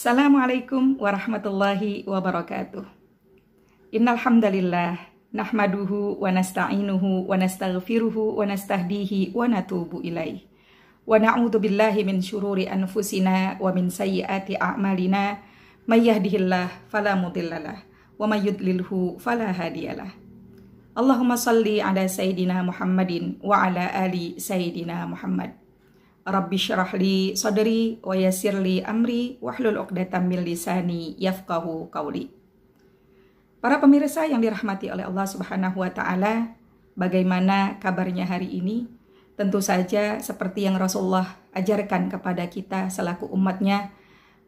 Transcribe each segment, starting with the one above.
Assalamualaikum warahmatullahi wabarakatuh. Innal hamdalillah nahmaduhu wa nasta'inuhu wa nastaghfiruhu wa nastahdihi wa natubu ilaih. Wa na'udzu billahi min syururi anfusina wa min sayyiati a'malina. May yahdihillahu fala mudhillalah wa may yudlilhu fala hadiyalah. Allahumma shalli ala sayyidina Muhammadin wa ala ali sayyidina Muhammad. Rabbi syrah li sadri wa yassir li amri wahlul 'uqdatam min lisani yafqahu qawli. Para pemirsa yang dirahmati oleh Allah Subhanahu wa taala, bagaimana kabarnya hari ini? Tentu saja seperti yang Rasulullah ajarkan kepada kita selaku umatnya,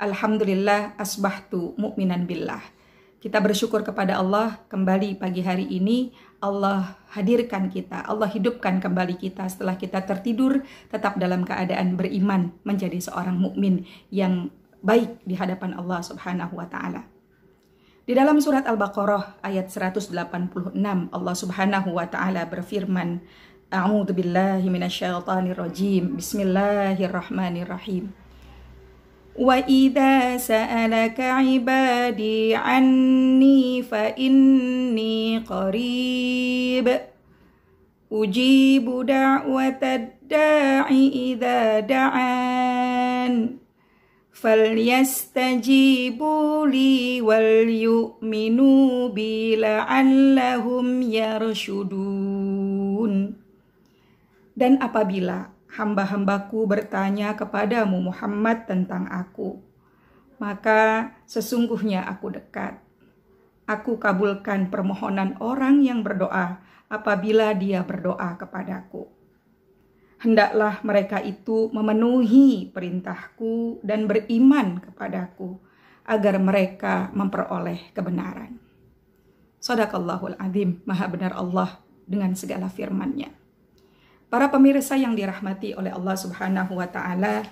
alhamdulillah asbahtu mu'minan billah. Kita bersyukur kepada Allah, kembali pagi hari ini Allah hadirkan kita, Allah hidupkan kembali kita setelah kita tertidur tetap dalam keadaan beriman, menjadi seorang mukmin yang baik di hadapan Allah Subhanahu wa taala. Di dalam surat Al-Baqarah ayat 186 Allah Subhanahu wa taala berfirman, A'udzu billahi minasyaitonir rajim. Bismillahirrahmanirrahim. Wa idza sa'alaka 'ibadi 'anni fa inni qarib ujibu da'watad da'i idza da'an falyastajibu li wal yu'minu bi la'allahum yarshudun. Dan apabila hamba-hambaku bertanya kepadamu Muhammad tentang aku, maka sesungguhnya aku dekat. Aku kabulkan permohonan orang yang berdoa apabila dia berdoa kepadaku. Hendaklah mereka itu memenuhi perintahku dan beriman kepadaku agar mereka memperoleh kebenaran. Shadaqallahul azim, maha benar Allah dengan segala firman-Nya. Para pemirsa yang dirahmati oleh Allah Subhanahu wa taala,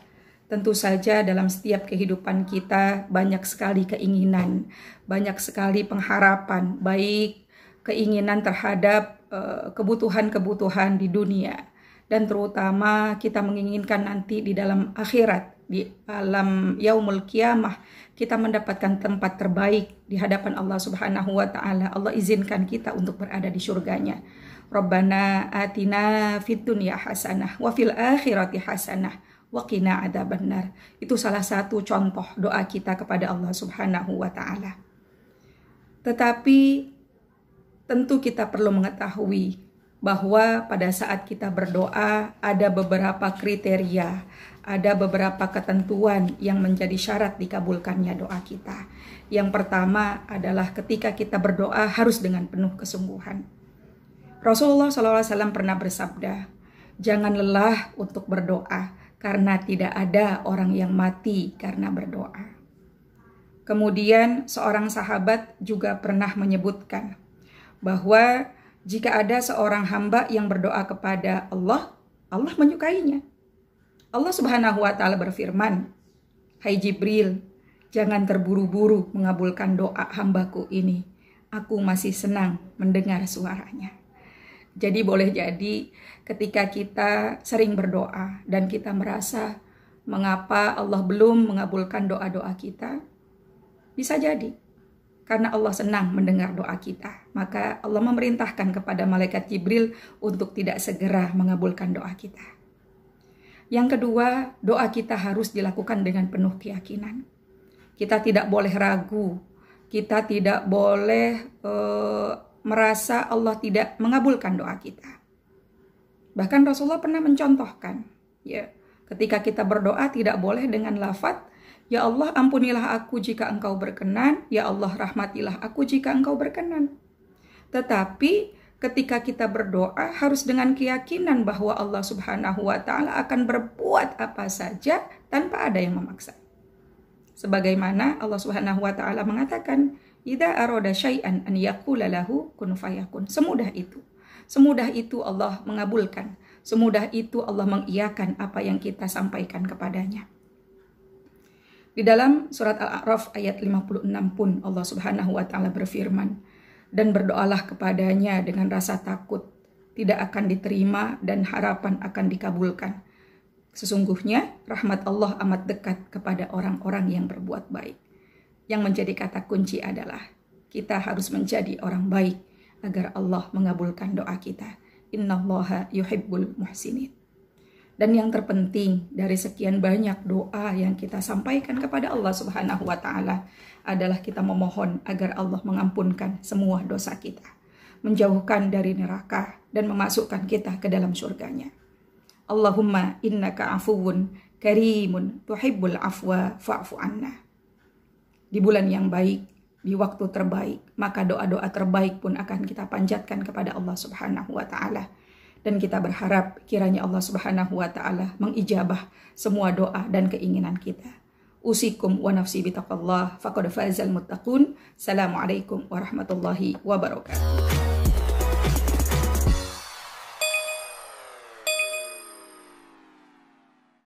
tentu saja dalam setiap kehidupan kita banyak sekali keinginan, banyak sekali pengharapan, baik keinginan terhadap kebutuhan-kebutuhan di dunia, dan terutama kita menginginkan nanti di dalam akhirat, di alam yaumul qiyamah, kita mendapatkan tempat terbaik di hadapan Allah Subhanahu wa taala. Allah izinkan kita untuk berada di surganya. Rabbana atina fid dunya hasanah wa fil akhirati hasanah wa qina adzabannar. Itu salah satu contoh doa kita kepada Allah Subhanahu wa taala. Tetapi tentu kita perlu mengetahui bahwa pada saat kita berdoa ada beberapa kriteria, ada beberapa ketentuan yang menjadi syarat dikabulkannya doa kita. Yang pertama adalah ketika kita berdoa harus dengan penuh kesungguhan. Rasulullah SAW pernah bersabda, jangan lelah untuk berdoa karena tidak ada orang yang mati karena berdoa. Kemudian seorang sahabat juga pernah menyebutkan bahwa jika ada seorang hamba yang berdoa kepada Allah, Allah menyukainya. Allah Subhanahu wa taala berfirman, hai Jibril, jangan terburu-buru mengabulkan doa hambaku ini. Aku masih senang mendengar suaranya. Jadi boleh jadi ketika kita sering berdoa dan kita merasa mengapa Allah belum mengabulkan doa-doa kita, bisa jadi karena Allah senang mendengar doa kita. Maka Allah memerintahkan kepada malaikat Jibril untuk tidak segera mengabulkan doa kita. Yang kedua, doa kita harus dilakukan dengan penuh keyakinan. Kita tidak boleh ragu, kita tidak boleh merasa Allah tidak mengabulkan doa kita. Bahkan Rasulullah pernah mencontohkan, ya, ketika kita berdoa tidak boleh dengan lafaz, ya Allah ampunilah aku jika engkau berkenan, ya Allah rahmatilah aku jika engkau berkenan. Tetapi ketika kita berdoa harus dengan keyakinan bahwa Allah Subhanahu wa taala akan berbuat apa saja tanpa ada yang memaksa. Sebagaimana Allah Subhanahu wa taala mengatakan, idza arada syai'an an yaqula lahu kun fayakun. Semudah itu. Semudah itu Allah mengabulkan. Semudah itu Allah mengiyakan apa yang kita sampaikan kepadanya. Di dalam surat Al-A'raf ayat 56 pun Allah Subhanahu wa taala berfirman, dan berdoalah kepadanya dengan rasa takut, tidak akan diterima dan harapan akan dikabulkan. Sesungguhnya rahmat Allah amat dekat kepada orang-orang yang berbuat baik. Yang menjadi kata kunci adalah kita harus menjadi orang baik agar Allah mengabulkan doa kita. Innallaha yuhibbul muhsinin. Dan yang terpenting dari sekian banyak doa yang kita sampaikan kepada Allah Subhanahu wa taala adalah kita memohon agar Allah mengampunkan semua dosa kita, menjauhkan dari neraka dan memasukkan kita ke dalam surganya. Allahumma innaka afuwun karimun tuhibbul afwa fa'fu anna. Di bulan yang baik, di waktu terbaik, maka doa-doa terbaik pun akan kita panjatkan kepada Allah Subhanahu wa taala. Dan kita berharap kiranya Allah Subhanahu wa taala mengijabah semua doa dan keinginan kita. Usikum wa nafsi bitaqallah faqad fazal muttaqun. Assalamualaikum warahmatullahi wabarakatuh.